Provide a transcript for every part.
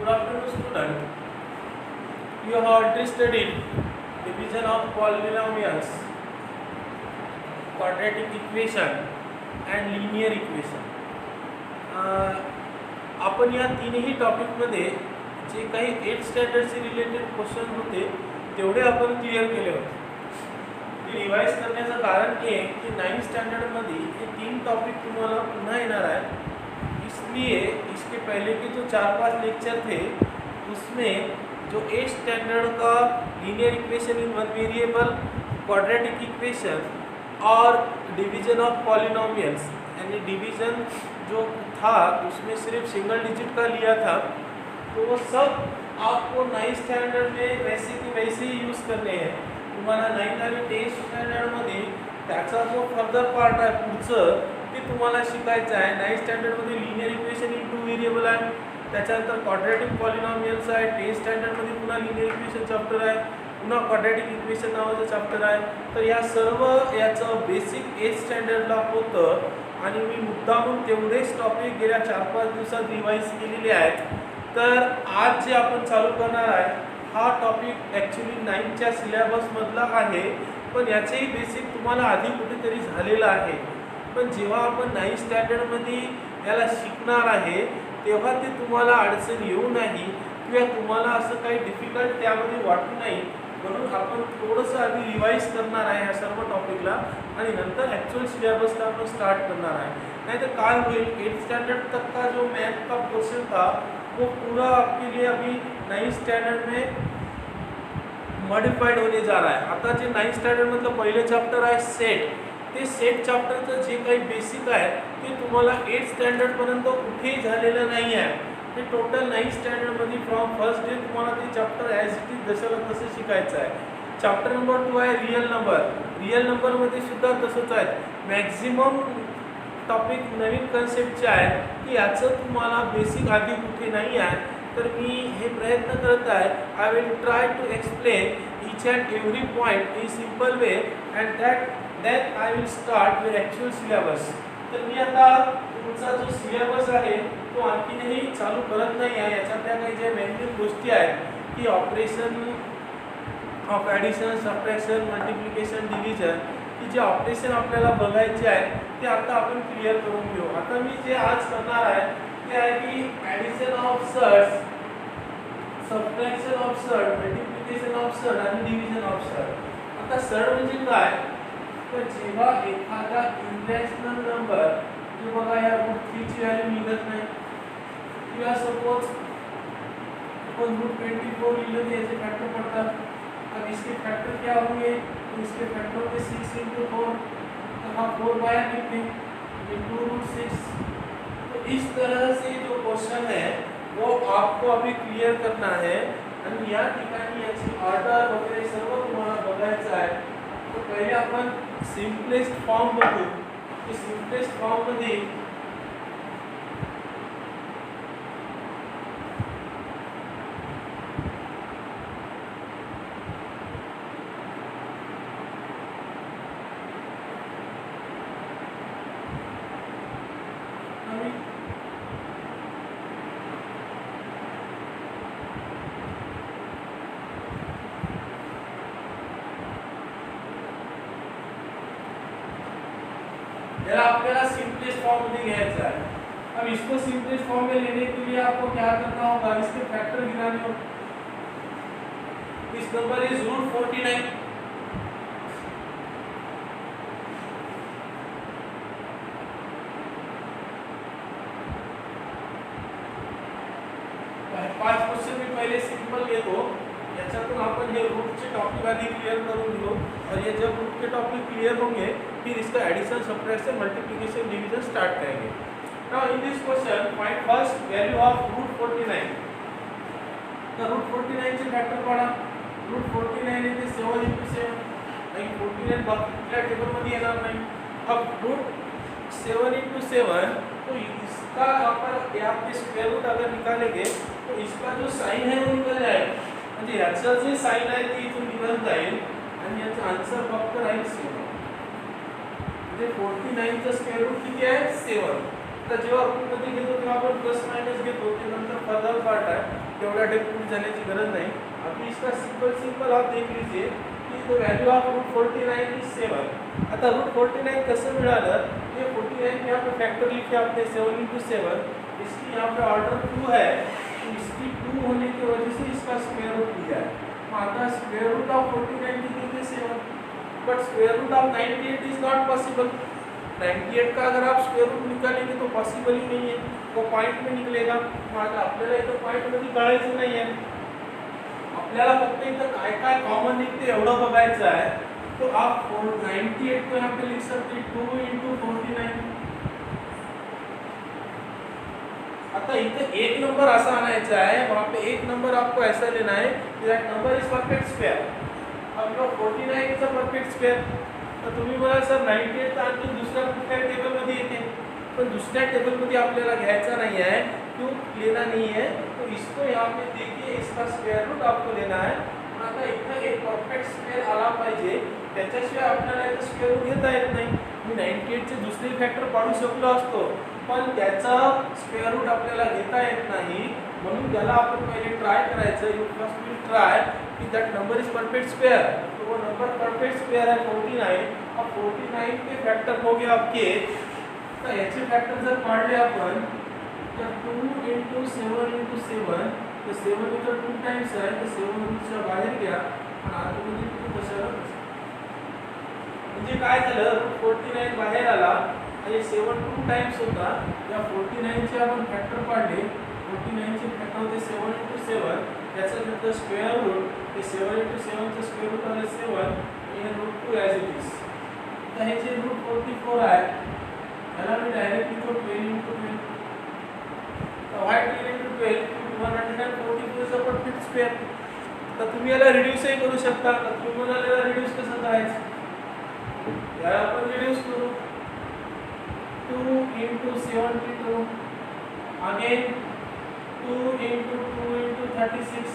Good afternoon, student. You have already studied division of polynomials, quadratic equation and linear equation. आपण या तीनही टॉपिकमध्ये जे काही 8th स्टँडर्डशी रिलेटेड क्वेश्चन होते तेवढे आपण क्लिअर केले होते. ते रिवाइज करण्याचं कारण हे की 9th स्टँडर्डमध्ये हे तीन टॉपिक तुम्हाला पुन्हा येणार आहे. इसलिए इसके पहले के जो 4-5 लेक्चर थे उसमें जो 8th स्टैंडर्ड का linear equation in one variable, quadratic equation और डिवीजन ऑफ पॉलिनोमियल्स, यानी डिवीजन जो था उसमें सिर्फ सिंगल डिजिट का लिया था, तो वो सब आपको 9th स्टँडर्ड में वैसे की वैसे ही यूज़ करने हैं. तुम्हाला 9th आणि 10th स्टँडर्डमध्ये त्याचा जो फर्दर पार्ट आहे पुढचं ते तुम्हाला शिकायचं आहे. 9th स्टँडर्डमध्ये linear equation in 2 variable आहे, त्याच्यानंतर क्वाड्रॅटिक पॉलिनॉमियल्स आहे. 10th स्टँडर्डमध्ये पुन्हा लिनियर इक्वेशन चॅप्टर आहे, पुन्हा क्वाड्रॅटिक इक्वेशन नावाचं चॅप्टर आहे. तर या सर्व याचं बेसिक 8th स्टँडर्डला होतं आणि मी मुद्दामून तेवढेच टॉपिक गेल्या 4-5 दिवसात रिवाइज केलेले आहेत. तर आज जे आपण चालू करणार आहे हा टॉपिक ॲक्च्युली 9th सिलेबसमधला आहे, पण याचेही बेसिक तुम्हाला आधी कुठेतरी झालेलं आहे. पण जेव्हा आपण 9th स्टँडर्डमध्ये याला शिकणार आहे तेव्हा ते तुम्हाला अडचण येऊ नाही किंवा तुम्हाला असं काही डिफिकल्ट त्यामध्ये वाटू नाही, म्हणून आपण थोडंसं आधी रिवाइज करणार आहे ह्या सर्व टॉपिकला आणि नंतर ॲक्च्युअल सिलेबसला आपण स्टार्ट करणार आहे. नहीं तो काय होईल, 8th स्टैंडर्ड तक का जो मैथ का पोर्शन था वो पूरा आपके लिए अभी 9th स्टैंडर्ड में मॉडिफाइड होने जा रहा है. आता जे 9th स्टँडर्ड मधलं पहिले चॅप्टर आहे सेट, ते सेट चॅप्टरचं जे काही बेसिक आहे ते तुम्हाला 8th स्टँडर्ड पर्यंत कुठेही झालेलं नाही आहे. ते total 9th स्टँडर्डमध्ये from first day तुम्हाला ते चॅप्टर ॲज इट इज जसं तसं शिकायचं आहे. चॅप्टर नंबर 2 आहे रियल नंबर. रियल नंबरमध्ये सुद्धा तसंच आहे. मॅक्झिमम टॉपिक नवीन कन्सेप्टचे आहे की याचं तुम्हाला बेसिक आधी कुठे नाही आहे. तर मी हे प्रयत्न करत आहे. I will try to explain each and every point in simple way and then I will start with actual syllabus. तर मी आता तुमचा जो सिलेबस आहे तो आणखीनही चालू करत नाही आहे. याच्यातल्या काही ज्या मेन गोष्टी आहेत की operation of addition, subtraction, multiplication, division, की जे ऑपरेशन आपल्याला बघायचे आहे ते आता आपण क्लिअर करून घेऊ. आता मी जे आज करणार आहे ते आहे की addition of surds, subtraction of surd, multiplication of surd आणि डिव्हिजन ऑफ सर्ट. आता सर्ट म्हणजे काय, तर जेव्हा एखादा इरॅशनल नंबर जो बघा या रूट 3 ची व्हॅल्यू निघत नाही किंवा सपोज आपण रूट 24 लिहिलं तर याचे फॅक्टर पडतात. अब इसके फैक्टर क्या होंगे, तो इसके फैक्टर के 6 × 4, तो हम 4 बाहर निकले इंटू √6. तो इस तरह से जो क्वेश्चन है वो आपको अभी क्लियर करना है आणि या ठिकाणी याची ऑर्डर वगैरे सर्व तुम्हाला बघायचं आहे. तो पहिले आपण सिम्पलेस्ट फॉर्म बघू की सिम्पलेस्ट फॉर्म मध्ये आपल्याला सिंपलेस्ट फॉर्म में घ्यायचा है. अब इसको सिंपलेस्ट फॉर्म में लेने के लिए आपको क्या करना होगा, इसके फैक्टर गिनाने होंगे. इस नंबर इज √49. पाच क्वेश्चन मी पहिले सिंपल घेतो, याच्यातून आपण हे रूटचे टॉपिक आधी क्लियर करून घेऊ और ये जब रूट के टॉपिक क्लियर होंगे फिर इसका addition, subtraction, multiplication, division start करेंगे. Now in this question find first value of √49. तर √49 चे फॅक्टर काढा. √49 इथे 7 × 7 आणि 49 बाकीच्या टेबलमध्ये येणार नाही. अब √7 × 7, तो इसका अगर यहाँ पे स्क्वायर रूट अगर निकालेंगे तो इसका जो साइन है वो निकल जाएगा. म्हणजे याचं जे साइन आहे ते इथून निघून जाईल आणि याचा आन्सर फक्त राहील 7. म्हणजे 49 चा स्क्वेअर रूट किती आहे 7. तर जेव्हा रूट मध्ये घेतो तेव्हा आपण प्लस मायनस घेतो, ते नंतर फर्दर पार्ट आहे. एवढ्या डेप्थमध्ये जाण्याची गरज नाही. अभी इसका सिंपल आप देख लीजिए कि the value of root 49 is 7. आता रूट 49 कसं मिळालं? ये 49 यहाँ पे फैक्टर लिखे आपने 7 × 7. इसकी यहाँ पे ऑर्डर 2 है, तो इसकी 2 होने की वजह से इसका स्क्वायर रूट लिया है. आता स्क्वायर रूट ऑफ 49 की जगह 7, but square root of 98 is not possible. 98 का अगर आप स्क्वायर रूट निकालेंगे तो पॉसिबल ही नहीं है, वो पॉइंट में निकलेगा. आता आपल्याला इथं पॉइंट मध्ये कळायचं नाही आहे, आपल्याला फक्त इथं काय काय कॉमन निघते एवढं बघायचं आहे. तो आप 98 को यहाँ पे लिख सकते हैं 2 × 49. आता इथं एक नंबर ऐसा आनायचा है, वहाँ पे एक नंबर आपको ऐसा लेना है that number is perfect square. अब जो 49 इज अ परफेक्ट स्क्वायर. तर तुम्ही बोला सर 98 तर आणखी दुसऱ्या कुठल्या टेबलमध्ये येते, पण दुसऱ्या टेबलमध्ये आपल्याला घ्यायचा नाही आहे, क्यों लेना नहीं है. तो इसको यहाँ पे देखिए, इसका स्क्वायर रूट आपको लेना है. आता इथं एक परफेक्ट स्क्वेअर आला पाहिजे, त्याच्याशिवाय आपल्याला इथं स्क्वेअर रूट घेता येत नाही. मी 98 चे दुसरे फॅक्टर पाडू शकलो असतो, पण त्याचा स्क्वेअर रूट आपल्याला घेता येत नाही. म्हणून त्याला आपण पहिले ट्राय करायचं. यू फर्स्ट विल ट्राय कि that number is perfect square. तो वो नंबर परफेक्ट स्क्वेयर है 49. अब 49 के फैक्टर हो गए आपके, तर याचे फॅक्टर जर पाडले आपण तर 2 × 7 × 7, तर 7 इथं 2 टाइम्स आहे, तर 7 रूटच्या बाहेर घ्या आणि आतमध्ये तुम्ही कशाला. म्हणजे काय झालं, 49 बाहेर आला आणि 7 2 टाइम्स होता. या 49 चे आपण फॅक्टर पाडले. 49 चे फॅक्टर होते 7 × 7, त्याचा नंतर स्क्वेअर रूट, ते 7 × 7 चे स्क्वेअर रूट आले 7 आणि हे रूट 2 ॲज इट इज. तर हे जे रूट 44 आहे याला मी डायरेक्ट लिखतो 12 × 12. तर why 12 × 12? 144 is a perfect square. तर तुम्ही याला रिड्यूसही करू शकता. तर तुम्ही म्हणाल याला रिड्यूस कसं करायचं, याला आपण रिड्यूस करू. 2 × 72, अगेन 2 × 2 × 36,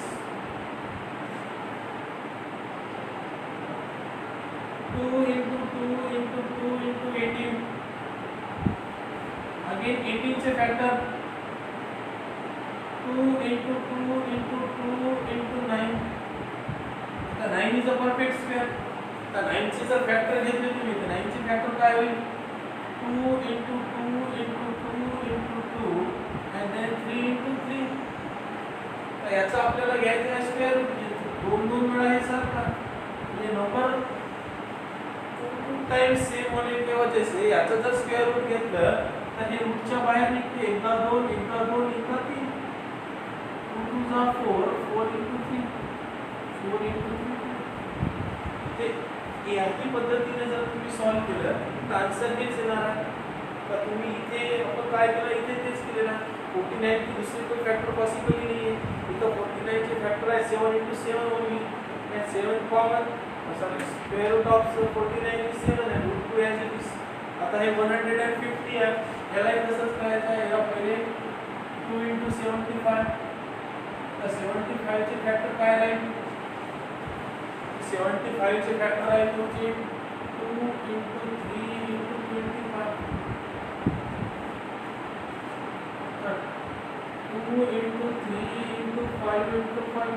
2 × 2 × 2 × 18, अगेन 18 चे फॅक्टर 2 × 2 × 2 × 9. आता 9 इज अ परफेक्ट स्क्वेअर. आता 9 चे जर फॅक्टर घेतले तुम्ही तर 9 चे फॅक्टर काय होईल, 2 × 2 × 2 × 2 and then 3 × 3. तर याचा आपल्याला घ्यायचा आहे स्क्वेअर रूट. 2 2 वेळा हे सारखा, म्हणजे नंबर 2 टाइम्स सेम होने की वजह से याचा जर स्क्वेअर रूट घेतलं तर हे रूटच्या बाहेर निघते. एकदा 2 एकदा 2 एकदा 3. 2 2 4 4 × 3 4 × 3. ते याची पद्धतीने जर तुम्ही सॉल्व केलं तर आन्सर हेच येणार आहे. तर तुम्ही इथे आपण काय केलं, इथे तेच केलेलं आहे. 49 की दुसरी कोई फॅक्टर पॉसिबल ही नहीं है. इथं 49 चे फॅक्टर आहे 7 × 7 only, and 7 common. Sorry, square root of 49 is 7 and root 2 as it is. आता हे 150 आहे, यालाही तसंच करायचं आहे. याला पहिले 2 × 75. तर 75 चे फॅक्टर काय राहील, 75 चे फॅक्टर आहे तुमचे 2 × 3 × 25. 2 × 3 × 5 × 5.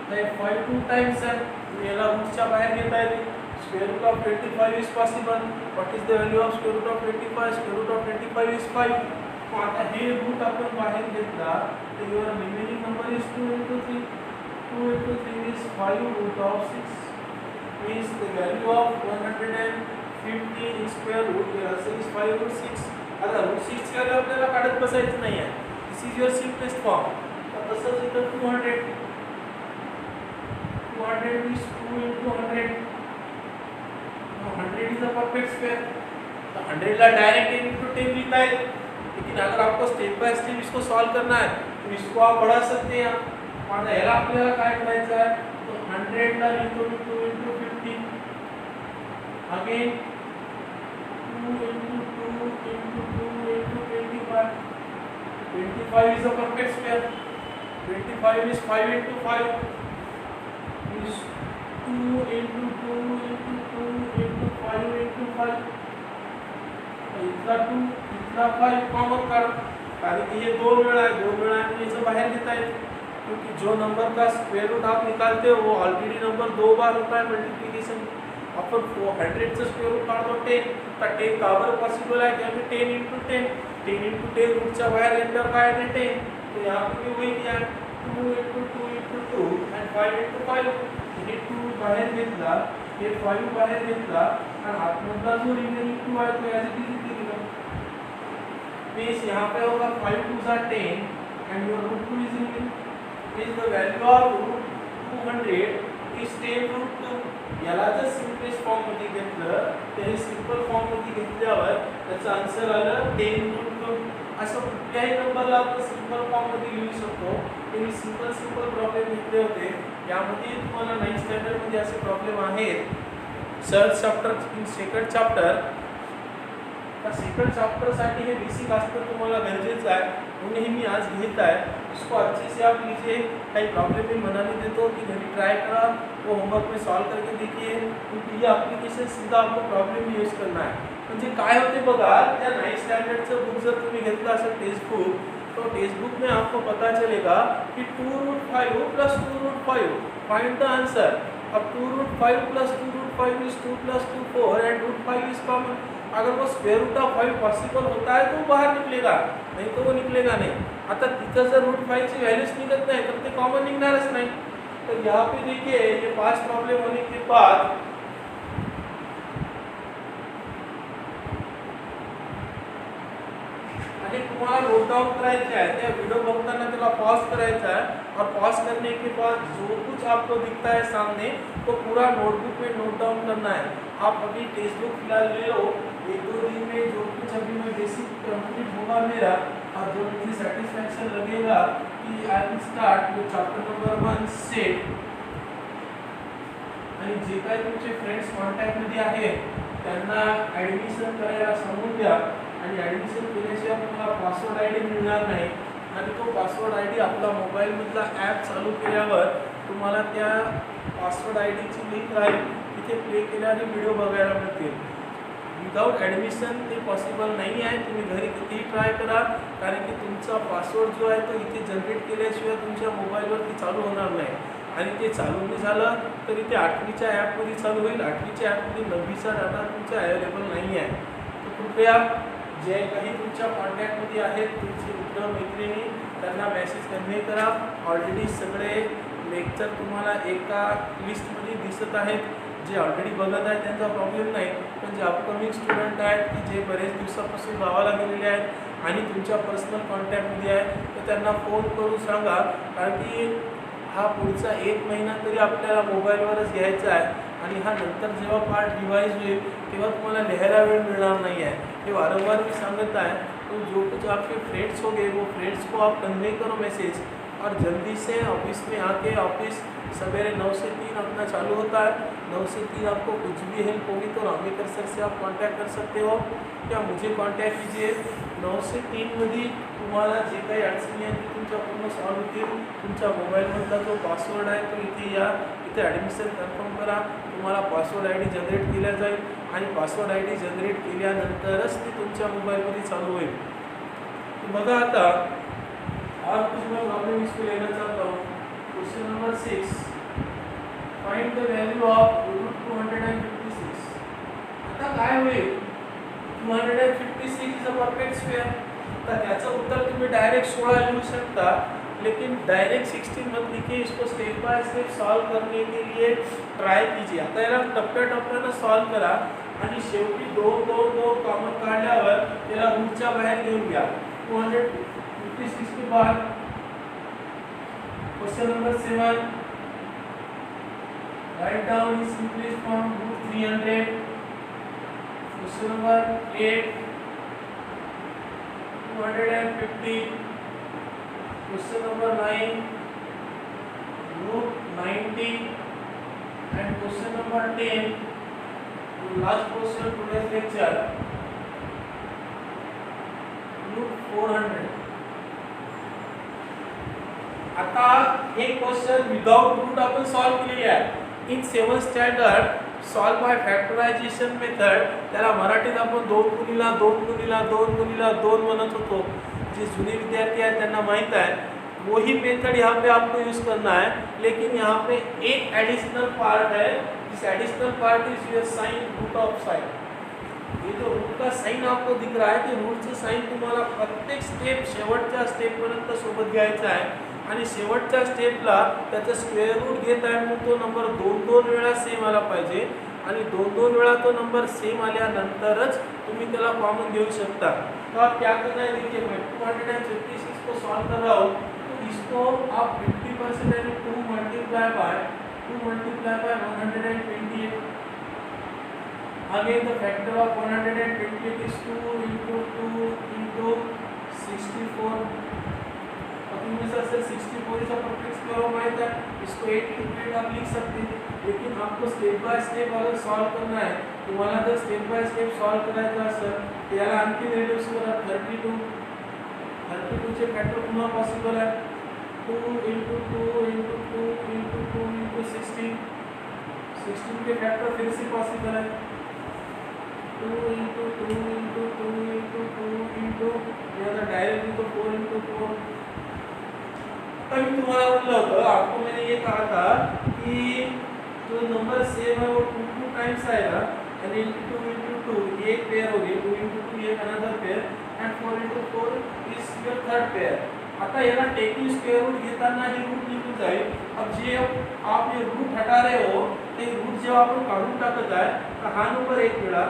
तर 5 2 टाइम्स आहे. तुम्ही याला रूटच्या बाहेर घेता येते. Square root of 25 is possible. What is the value of square root of 25? Square root of 25 is 5. आता हे रूट आपण बाहेर घेतला तर your remaining number is 2 × 3. 2 × 3 is 5 root of 6, means the value of 150 in square root here also is 5 root 6. आता root 6 ची value आपल्याला काढत बसायचं नाही आहे. दिस इज युअर सिम्पलेस्ट फॉर्म. तर तसंच इथं 200 is 2 × 100. 100 is a perfect square. तो 100 ला डायरेक्ट 10 × 10 लिखता है, लेकिन अगर आपको स्टेप बाय स्टेप इसको सॉल्व करना है तो इसको आप बढ़ा सकते हैं. आता याला आपल्याला काय करायचं आहे, तो 100 ला लिहितो 2 × 50, again 2 × 2 × 2 × 25. 25 is a perfect square. 25 is 5 × 5 is 2 × 2 × 2 × 5 × 5. इथला 2 इथला 5 कॉमन काढ, कारण की हे 2 वेळा आहे, 2 वेळा आणि याचं बाहर घेता है, क्योंकि जो नंबर का स्क्वायर रूट आप निकालते हो वो ऑलरेडी नंबर 2 बार होता है मल्टीप्लिकेशन। अपन 100 चा स्क्वेअर रूट काढतो 10, तर 10 का बरं पॉसिबल आहे, त्यामुळे 10 × 10 10 × 10 रूटच्या बाहेर घेतल्यावर काय येते 10, तो यहाँ पे भी वही दिया 2 × 2 × 2 and 5 × 5, हे 2 बाहेर घेतला, हे 5 बाहेर घेतला आणि आतमधला जो रिमेनिंग 2 आहे तो याचे किती दिला, मीन्स यहाँ पे होगा 5 × 2 = 10 and your root 2 is remaining, means the value of root 200 is 10 √ 2। याला जर सिम्पलेस्ट फॉर्म मध्ये घेतलं तर हे सिंपल फॉर्म मध्ये घेतल्यावर त्याचा आन्सर आलं 10 √ 2। असं कुठल्याही नंबरला आपण सिंपल फॉर्म मध्ये लिहू शकतो। हे सिंपल प्रॉब्लेम घेतले होते, यामध्ये तुम्हाला 9th स्टँडर्ड मध्ये असे प्रॉब्लेम आहेत। Search chapter in second chapter, तर सेकंड चॅप्टर साठी हे बेसिक असणं तुम्हाला गरजेचं आहे, म्हणून मी आज घेत आहे। उसको अच्छे से आप लीजिए, कई प्रॉब्लम में बनाने देते हो कि घरी ट्राई करा, वो होमवर्क में सॉल्व करके देखिए, क्योंकि ये एप्लीकेशन सीधा आपको प्रॉब्लम में यूज करना है। म्हणजे काय होते बघा, त्या 9th स्टँडर्डचं बुक जर तुम्ही घेतलं असेल टेक्स्ट बुक, तो टेक्स्ट बुक में आपको पता चलेगा कि 2√5 + 2√5 फाइंड द आंसर। अब 2√5 + 2√5 is 2 + 2 4 and √5 is कॉमन। अगर वो स्क्वायर रूट ऑफ 5 पॉसिबल होता है तो बाहर निकलेगा, नहीं तो वो निकलेगा नहीं। आता तिथं जर √5 ची व्हॅल्यूज निघत नाही तर ते कॉमन निघणारच नाही। तर यहाँ पे देखिए ये 5 प्रॉब्लम होने के बाद आणि तुम्हाला नोट डाउन करायचे आहे, त्या व्हिडिओ बघताना त्याला पॉज करायचा है और पॉज करने के बाद जो कुछ आपको दिखता है सामने तो पूरा नोटबुक में नोट डाउन करना है। आप अभी टेक्स्ट बुक फिलहाल ले लो, 1-2 दिन में जो कुछ अभी मैं बेसिक कंप्लीट होगा मेरा, और जो मुझे सेटिस्फैक्शन लगेगा कि I will start with chapter number 1 set, आणि जे काही तुमचे फ्रेंड्स कॉन्टॅक्ट मध्ये आहेत त्यांना ॲडमिशन करायला सांगून द्या, आणि ॲडमिशन केल्याशिवाय तुम्हाला पासवर्ड आयडी मिळणार नाही, आणि तो पासवर्ड आयडी आपला मोबाईल मधला ॲप चालू केल्यावर तुम्हाला त्या पासवर्ड आयडीची लिंक राहील, तिथे प्ले केल्याने व्हिडिओ बघायला मिळतील। विदाउट ॲडमिशन ते पॉसिबल नाही आहे, तुम्ही घरी कितीही ट्राय करा, कारण की तुमचा पासवर्ड जो आहे तो इथे जनरेट केल्याशिवाय तुमच्या मोबाईलवरती चालू होणार नाही, आणि ते चालू नाही झालं तर इथे 8वीच्या ॲपमध्ये चालू होईल। 8वीच्या ॲपमध्ये 9वीचा डाटा तुमचा अवेलेबल नाही आहे, तर कृपया जे काही तुमच्या कॉन्टॅक्टमध्ये आहेत तुमचे मित्र मैत्रिणी त्यांना मेसेज कन्वे करा। ऑलरेडी सगळे लेक्चर तुम्हाला एका लिस्टमध्ये दिसत आहेत, जे ऑलरेडी बघत आहेत त्यांचा प्रॉब्लेम नाही, पण जे अपकमिंग स्टुडंट आहेत की जे बरेच दिवसापासून गावाला गेलेले आहेत आणि तुमच्या पर्सनल कॉन्टॅक्टमध्ये आहे, तर त्यांना फोन करून सांगा, कारण की हा पुढचा 1 महिना तरी आपल्याला मोबाईलवरच घ्यायचा आहे, आणि हा नंतर जेव्हा पार्ट रिवाइज होईल तेव्हा तुम्हाला लिहायला वेळ मिळणार नहीं है। ये वारंवार भी सांगता है, तो जो कुछ आपके फ्रेंड्स होंगे वो फ्रेंड्स को आप कन्वे करो मैसेज, और जल्दी से ऑफिस में आके, ऑफिस सवेरे 9 से 3 अपना चालू होता है, 9 से 3 आपको कुछ भी हेल्प होगी तो रामेकर सर से आप कांटेक्ट कर सकते हो, या मुझे कांटेक्ट कीजिए। 9 से 3 मध्ये तुम्हाला जे काही अडचणी आहेत ते तुमच्या पूर्ण सॉल्व होतील। तुमच्या मोबाईलमधला जो पासवर्ड आहे तो इथे या, इथे ॲडमिशन कन्फर्म करा, तुम्हाला पासवर्ड आयडी जनरेट केला जाईल, आणि पासवर्ड आयडी जनरेट केल्यानंतरच ती तुमच्या मोबाईलमध्ये चालू होईल। तो बघा आता और कुछ मैं प्रॉब्लम इसको लेना चाहता हूँ। Question number 6, find the value of √256। आता काय होईल, 256 इज अ परफेक्ट स्क्वेअर, तर त्याचं उत्तर तुम्ही डायरेक्ट 16 लिखू सकता, लेकिन डायरेक्ट 16 मत लिखिए, इसको स्टेप बाय स्टेप सॉल्व करने के लिए ट्राय कीजिए। आता याला टप्प्याटप्प्याने सॉल्व करा, आणि शेवटी 2 कॉमन काढल्यावर त्याला रूटच्या बाहेर घेऊन घ्या। 256 के बाद question number 7, write down in simplest form √300। Question number 8, 250। Question number 9, √90। And question number 10, last question today's lecture, √400। आता हे क्वेश्चन विदाउट रूट आपण सॉल्व केलेले आहे। In 7th standard solve by factorization method, त्याला मराठीत आपण 2 गुणिला 2 गुणिला 2 गुणिला 2 म्हणत होतो। जे जुने विद्यार्थी आहेत त्यांना माहित आहे वही मेथड यहाँ पे आपको यूज करना है, लेकिन यहाँ पे एक एडिशनल पार्ट है। This additional part is your sine root of sine. ये जो रूट का साइन आपको दिख रहा है, की रूटचं साइन तुम्हाला प्रत्येक स्टेप शेवटच्या स्टेपपर्यंत सोबत घ्यायचा आहे आणि शेवटच्या स्टेपला त्याचा स्क्वेअर रूट घेत आहे, मग तो नंबर दोन दोन वेळा सेम आला पाहिजे आणि दोन दोन वेळा तो नंबर सेम आल्यानंतरच तुम्ही त्याला कॉमन घेऊ शकता। तो आप क्या करना है, देखिए मैं 256 को सॉल्व कर रहा हूँ, तो इसको आप 50% यानी 2 multiply by 128। Again the factor of 128 is 2 into 64। इनमें से 64 is perfect square of minus है, इसको 8 into 8 आप लिख सकते हैं। लेकिन आपको स्टेप बाय स्टेप अगर सॉल्व करना है, तुम्हाला जर स्टेप बाय स्टेप सॉल्व करायचं असेल तर याला आणखी रिड्यूस करा। 32 चे फॅक्टर पुन्हा पॉसिबल आहे। 2 into 2 into 2 into 2 into 16 के फैक्टर फिर से पॉसिबल है। 2 into 2 into 2 into 2 into या तो डायरेक्ट into 4 into 4। तभी तुम्हारा बोला होता, आपको मैंने ये कहा था कि जो नंबर सेम है वो 2 टाइम्स आएगा, यानी into 2 into 2 एक पेयर होगी, 2 into 2 एक another pair, end 4 into 4 is your third pair. आता याला टेकिंग स्क्वेअर रूट घेताना ही रूट निघून जाईल। अब जे आप ये रूट हटा रहे हो, ते रूट जेव्हा आपण काढून टाकत आहे, तर हा नंबर एक वेळा,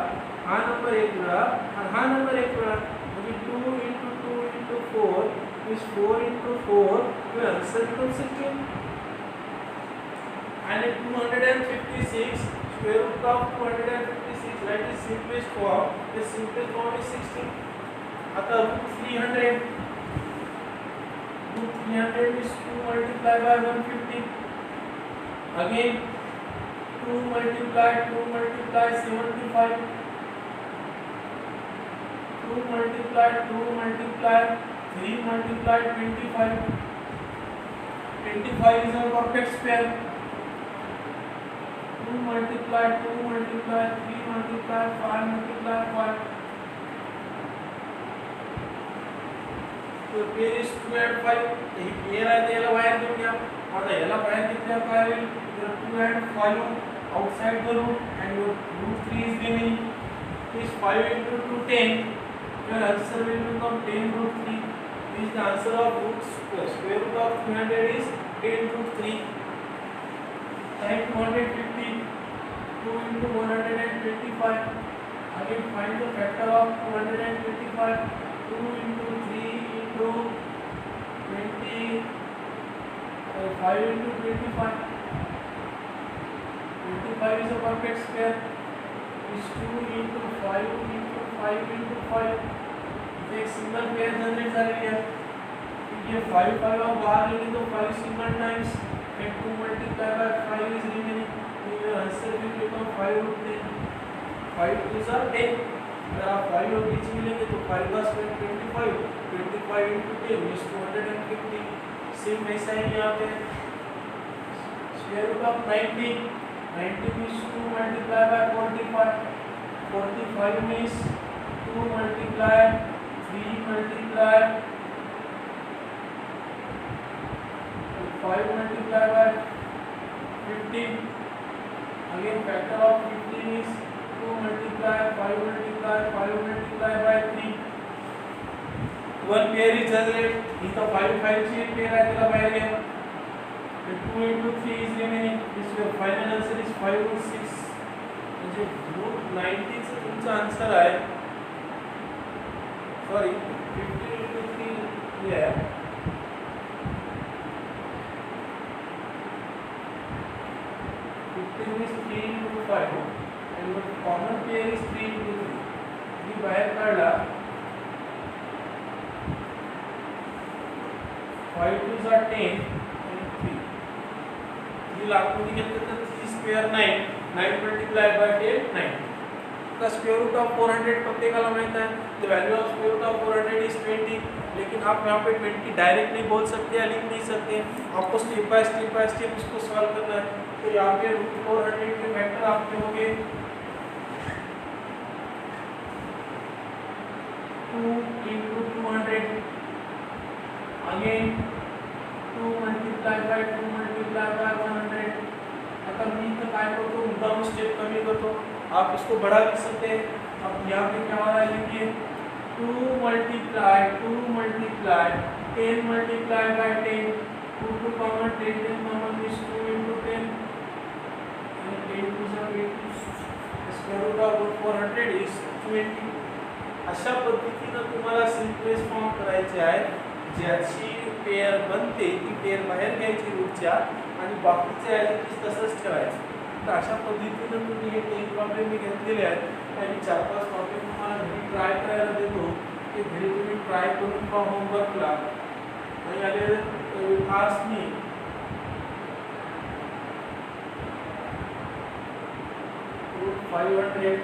हा नंबर एक वेळा आणि हा नंबर एक वेळा, म्हणजे 2 into 2 into 4 is 4 into 4, your answer becomes 16। and 256 square root of 256, that is simplest form, the simplest form is 16। आता root 300 is 2 multiplied by 150, again 2 multiplied 75, 2 multiplied 3 multiplied 25, 25 is a perfect square। 2 multiplied 3 multiplied 5 multiplied 5, तो pair is 2 and 5। He pair आहे त्याला बाहेर घेऊन घ्या। आता याला बाहेर घेतल्यावर काय होईल, 2 and 5 outside the root and your root 3 is remaining, is 5 into 2 10, your answer will become 10 root 3, is the answer of square root of 300 is 10 root 3। Time 250, 2 into 125, again find the factor of 225, 2 into 3 into 20, 5 into 25, 25 is a perfect square, is 2 into 5 into 5 into 5। एक single pair generate झालेली आहे, ये 5 5 आप बाहर लेंगे तो 5 single times and 2 multiplied by 5 is remaining, your answer will become 5 root 10। 5 2s are 10, अगर आप 5 और बीच में लेंगे तो 5 का स्क्वायर 25 into 10 is 250। सेम वैसा ही यहाँ पे square root of 90 is 2 multiplied by 45, 45 means 2 multiplied 3 multiplied 5 multiplied by 15, again factor of 15 is 2 multiplied 5 multiplied 5 multiplied by 3। one pair is generated, इथं 5 5 ची एक पेयर आहे त्याला बाहेर घ्या, 2 into 3 is remaining, this your final answer is 5 root 6, म्हणजे root 90 चं तुमचा आन्सर आहे, सॉरी 15 into 3 ये है, 15 is 3 into 5 and the common pair is 3 into 3। ये बाहर काढला, 5 2s are 10 and 3। ये लाखों घेतलं तर 3 स्क्वेअर 9 multiplied by 10 9। का स्क्वायर रूट ऑफ 400 प्रत्येकाला माहित है, the value of square root of 400 is 20, लेकिन आप यहाँ पे 20 डायरेक्ट नहीं बोल सकते या लिख नहीं सकते, आपको स्टेप बाय स्टेप इसको सॉल्व करना है। तो यहाँ पे रूट 400 के फैक्टर आपके होंगे 2 into 200, again multiply by 2 multiply by 100। अगर मैं तो काय करता हूँ मुद्दा स्टेप कमी करता हूँ, आप इसको बढ़ा भी सकते हैं। अब यहाँ पे क्या हो रहा है देखिए 2 multiply 10 multiply by 10, 2 common 10 common is 2 into 10 and 10 to the 80, square root of 400 is 20। अशा पद्धतीने तुम्हाला सिम्पलेस्ट फॉर्म करायचे आहे, ज्याची पेअर बनते ती पेअर बाहेर घ्यायची रूटच्या आणि बाकीचे ॲज तसंच ठेवायचं। तर अशा पद्धतीने तुम्ही हे 10 प्रॉब्लेम मी घेतलेले आहेत आणि 4-5 प्रॉब्लेम तुम्हाला घरी ट्राय करायला देतो, ते घरी तुम्ही ट्राय करून पहा होमवर्कला। आणि आले खास मी रूट 500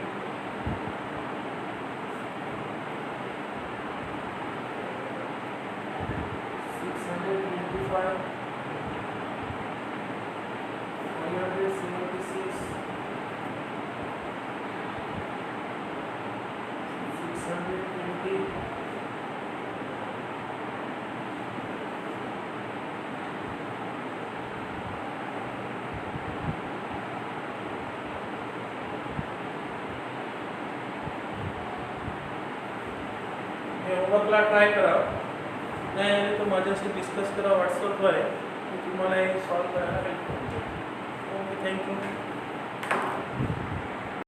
625 576 620 होमवर्कला ट्राय करा, नाही आले तर माझ्याशी डिस्कस करा व्हॉट्सअपवर, मी तुम्हाला हे सॉल्व करायला हेल्प करतो। Okay, thank you.